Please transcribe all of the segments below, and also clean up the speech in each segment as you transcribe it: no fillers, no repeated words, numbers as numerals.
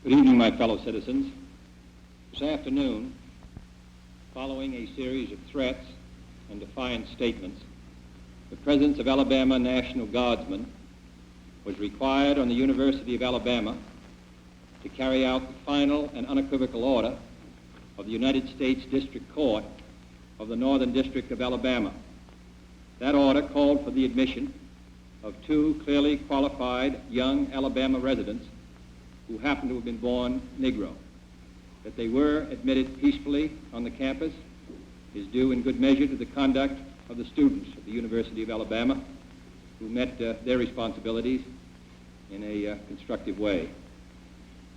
Good evening, my fellow citizens. This afternoon, following a series of threats and defiant statements, the presence of Alabama National Guardsmen was required on the University of Alabama to carry out the final and unequivocal order of the United States District Court of the Northern District of Alabama. That order called for the admission of two clearly qualified young Alabama residents who happened to have been born Negro. That they were admitted peacefully on the campus is due in good measure to the conduct of the students of the University of Alabama, who met their responsibilities in a constructive way.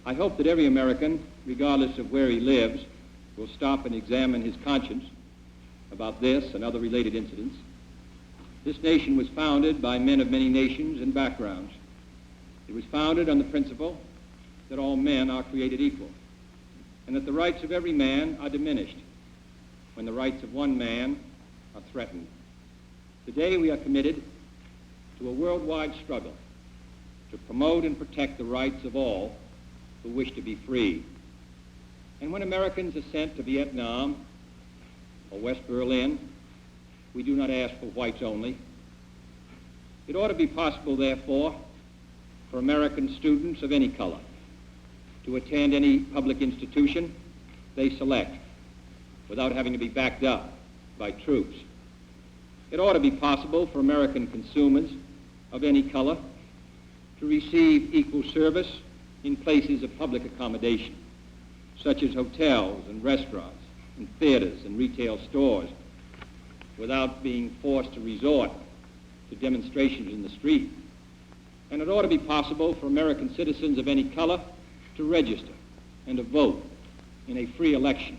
I hope that every American, regardless of where he lives, will stop and examine his conscience about this and other related incidents. This nation was founded by men of many nations and backgrounds. It was founded on the principle that all men are created equal, and that the rights of every man are diminished when the rights of one man are threatened. Today we are committed to a worldwide struggle to promote and protect the rights of all who wish to be free. And when Americans are sent to Vietnam or West Berlin, we do not ask for whites only. It ought to be possible, therefore, for American students of any color to attend any public institution they select without having to be backed up by troops. It ought to be possible for American consumers of any color to receive equal service in places of public accommodation, such as hotels and restaurants and theaters and retail stores, without being forced to resort to demonstrations in the street. And it ought to be possible for American citizens of any color to register and to vote in a free election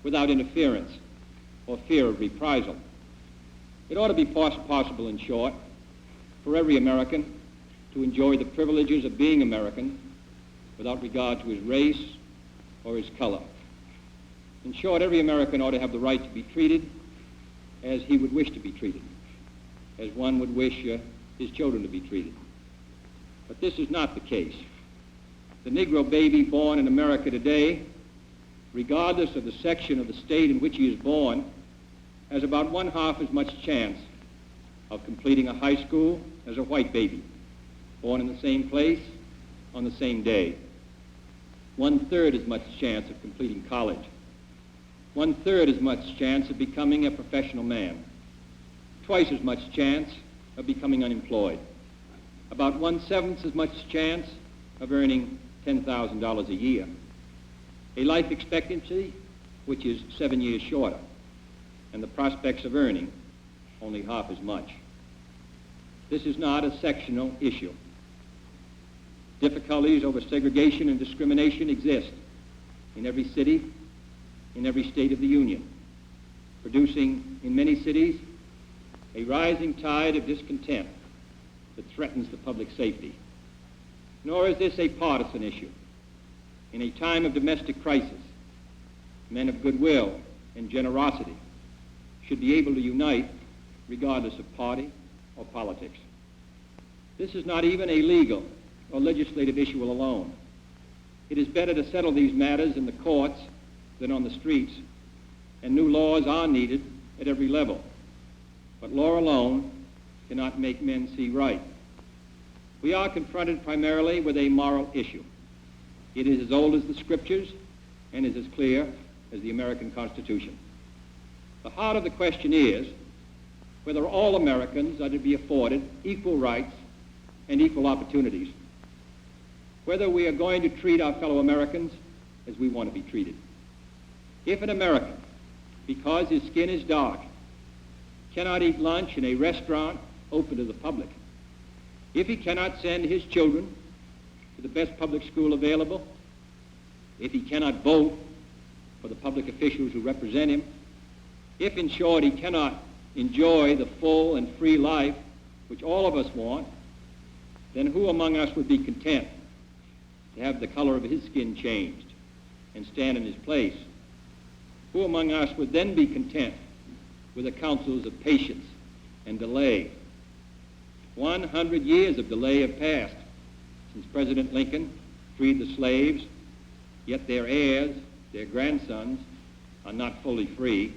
without interference or fear of reprisal. It ought to be possible, in short, for every American to enjoy the privileges of being American without regard to his race or his color. In short, every American ought to have the right to be treated as he would wish to be treated, as one would wish his children to be treated. But this is not the case. The Negro baby born in America today, regardless of the section of the state in which he is born, has about one-half as much chance of completing a high school as a white baby, born in the same place on the same day. One-third as much chance of completing college. One-third as much chance of becoming a professional man. Twice as much chance of becoming unemployed. About 1/7 as much chance of earning $10,000 a year. A life expectancy which is 7 years shorter, and the prospects of earning only half as much. This is not a sectional issue. Difficulties over segregation and discrimination exist in every city, in every state of the Union, producing in many cities a rising tide of discontent that threatens the public safety. Nor is this a partisan issue. In a time of domestic crisis, men of goodwill and generosity should be able to unite regardless of party or politics. This is not even a legal or legislative issue alone. It is better to settle these matters in the courts than on the streets, and new laws are needed at every level. But law alone cannot make men see right. We are confronted primarily with a moral issue. It is as old as the Scriptures and is as clear as the American Constitution. The heart of the question is whether all Americans are to be afforded equal rights and equal opportunities, whether we are going to treat our fellow Americans as we want to be treated. If an American, because his skin is dark, cannot eat lunch in a restaurant open to the public, if he cannot send his children to the best public school available, if he cannot vote for the public officials who represent him, if, in short, he cannot enjoy the full and free life which all of us want, then who among us would be content to have the color of his skin changed and stand in his place? Who among us would then be content with the counsels of patience and delay? 100 years of delay have passed since President Lincoln freed the slaves, yet their heirs, their grandsons, are not fully free.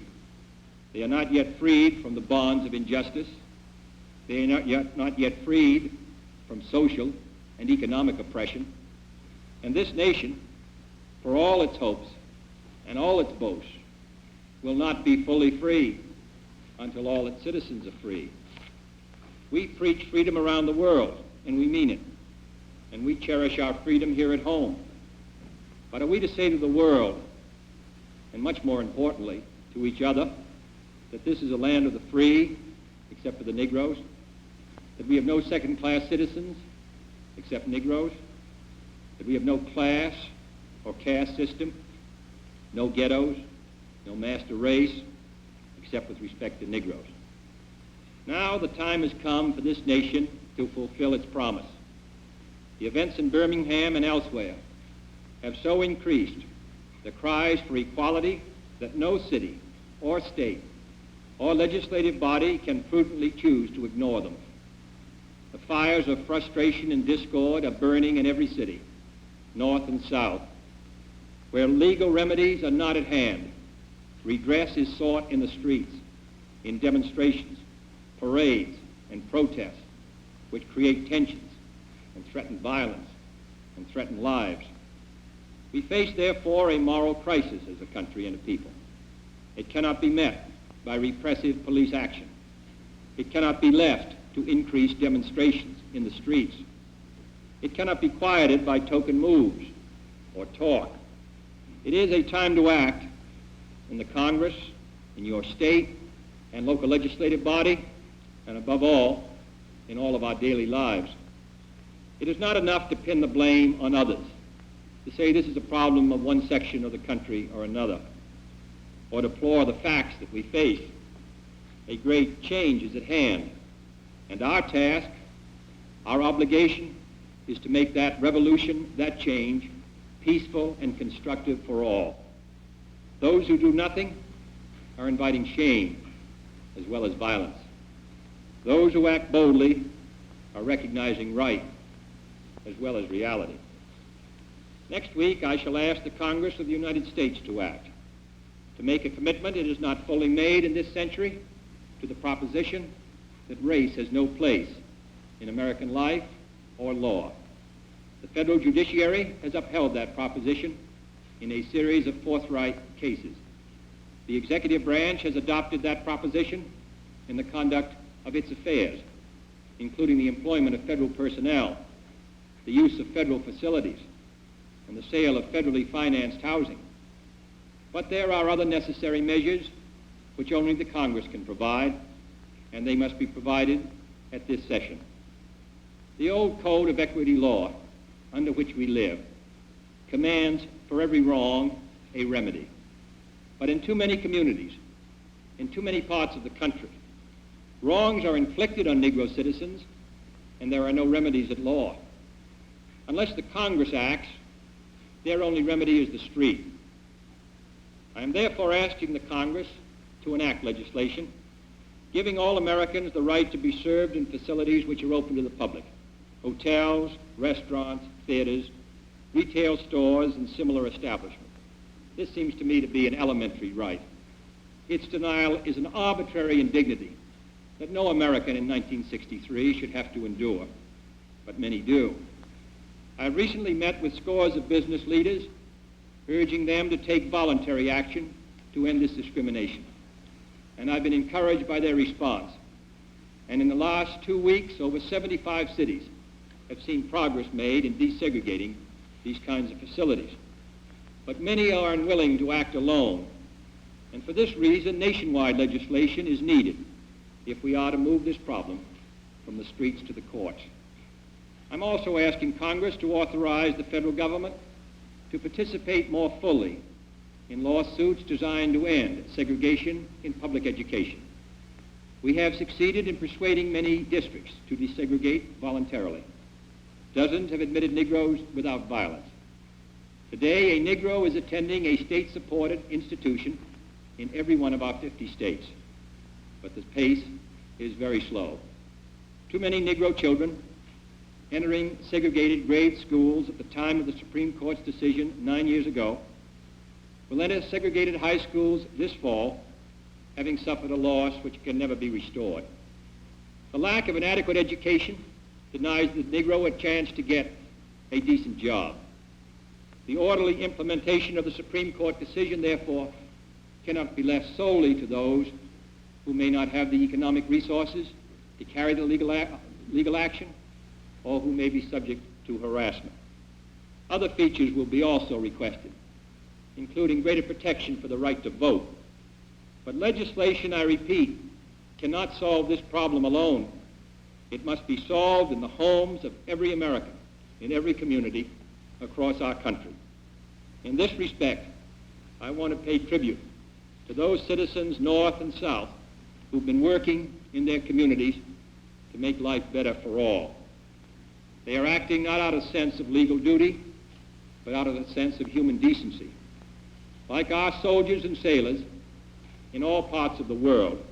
They are not yet freed from the bonds of injustice. They are not yet freed from social and economic oppression. And this nation, for all its hopes and all its boasts, will not be fully free until all its citizens are free. We preach freedom around the world, and we mean it. And we cherish our freedom here at home. But are we to say to the world, and much more importantly, to each other, that this is a land of the free, except for the Negroes, that we have no second-class citizens, except Negroes, that we have no class or caste system, no ghettos, no master race, except with respect to Negroes? Now the time has come for this nation to fulfill its promise. The events in Birmingham and elsewhere have so increased the cries for equality that no city or state or legislative body can prudently choose to ignore them. The fires of frustration and discord are burning in every city, north and south. Where legal remedies are not at hand, redress is sought in the streets, in demonstrations, parades, and protests, which create tensions and threaten violence and threaten lives. We face, therefore, a moral crisis as a country and a people. It cannot be met by repressive police action. It cannot be left to increase demonstrations in the streets. It cannot be quieted by token moves or talk. It is a time to act in the Congress, in your state and local legislative body, and above all, in all of our daily lives. It is not enough to pin the blame on others, to say this is a problem of one section of the country or another, or deplore the facts that we face. A great change is at hand, and our task, our obligation, is to make that revolution, that change, peaceful and constructive for all. Those who do nothing are inviting shame as well as violence. Those who act boldly are recognizing right as well as reality. Next week, I shall ask the Congress of the United States to act, to make a commitment it is not fully made in this century to the proposition that race has no place in American life or law. The federal judiciary has upheld that proposition in a series of forthright cases. The executive branch has adopted that proposition in the conduct of its affairs, including the employment of federal personnel, the use of federal facilities, and the sale of federally financed housing. But there are other necessary measures which only the Congress can provide, and they must be provided at this session. The old code of equity law under which we live commands for every wrong a remedy. But in too many communities, in too many parts of the country, wrongs are inflicted on Negro citizens, and there are no remedies at law. Unless the Congress acts, their only remedy is the street. I am therefore asking the Congress to enact legislation giving all Americans the right to be served in facilities which are open to the public: hotels, restaurants, theaters, retail stores, and similar establishments. This seems to me to be an elementary right. Its denial is an arbitrary indignity that no American in 1963 should have to endure, but many do. I recently met with scores of business leaders, urging them to take voluntary action to end this discrimination. And I've been encouraged by their response. And in the last 2 weeks, over 75 cities have seen progress made in desegregating these kinds of facilities. But many are unwilling to act alone. And for this reason, nationwide legislation is needed if we are to move this problem from the streets to the courts. I'm also asking Congress to authorize the federal government to participate more fully in lawsuits designed to end segregation in public education. We have succeeded in persuading many districts to desegregate voluntarily. Dozens have admitted Negroes without violence. Today, a Negro is attending a state-supported institution in every one of our 50 states, but the pace is very slow. Too many Negro children entering segregated grade schools at the time of the Supreme Court's decision 9 years ago will enter segregated high schools this fall, having suffered a loss which can never be restored. The lack of an adequate education denies the Negro a chance to get a decent job. The orderly implementation of the Supreme Court decision, therefore, cannot be left solely to those who may not have the economic resources to carry the legal action or who may be subject to harassment. Other features will be also requested, including greater protection for the right to vote. But legislation, I repeat, cannot solve this problem alone. It must be solved in the homes of every American, in every community across our country. In this respect, I want to pay tribute to those citizens north and south who've been working in their communities to make life better for all. They are acting not out of a sense of legal duty, but out of a sense of human decency. Like our soldiers and sailors in all parts of the world,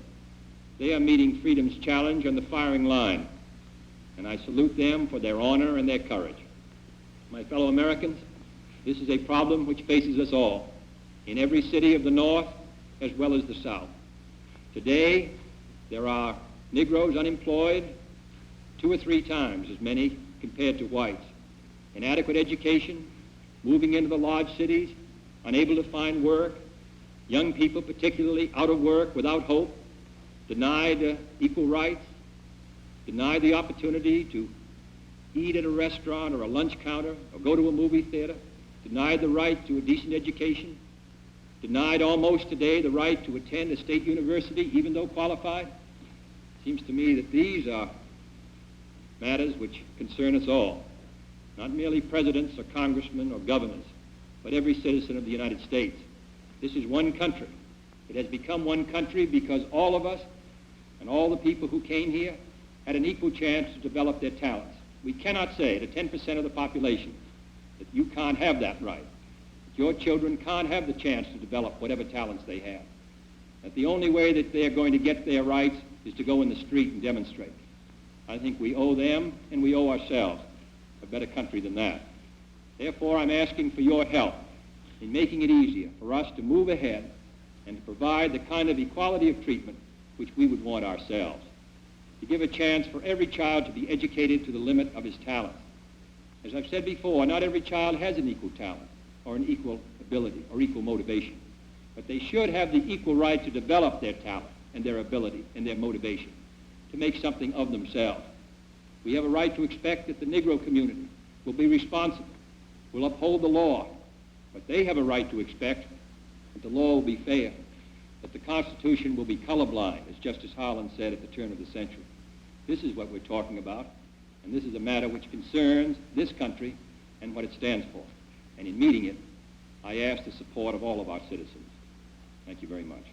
they are meeting freedom's challenge on the firing line, and I salute them for their honor and their courage. My fellow Americans, this is a problem which faces us all, in every city of the North as well as the South. Today, there are Negroes unemployed 2 or 3 times as many compared to whites. Inadequate education, moving into the large cities, unable to find work, young people particularly out of work without hope, denied equal rights, denied the opportunity to eat at a restaurant or a lunch counter or go to a movie theater, denied the right to a decent education, denied almost today the right to attend a state university even though qualified. Seems to me that these are matters which concern us all, not merely presidents or congressmen or governors, but every citizen of the United States. This is one country. It has become one country because all of us and all the people who came here had an equal chance to develop their talents. We cannot say to 10% of the population that you can't have that right, that your children can't have the chance to develop whatever talents they have, that the only way that they're going to get their rights is to go in the street and demonstrate. I think we owe them and we owe ourselves a better country than that. Therefore, I'm asking for your help in making it easier for us to move ahead and to provide the kind of equality of treatment which we would want ourselves, to give a chance for every child to be educated to the limit of his talent. As I've said before, not every child has an equal talent or an equal ability or equal motivation, but they should have the equal right to develop their talent and their ability and their motivation to make something of themselves. We have a right to expect that the Negro community will be responsible, will uphold the law, but they have a right to expect that the law will be fair, that the Constitution will be colorblind, as Justice Harlan said at the turn of the century. This is what we're talking about, and this is a matter which concerns this country and what it stands for. And in meeting it, I ask the support of all of our citizens. Thank you very much.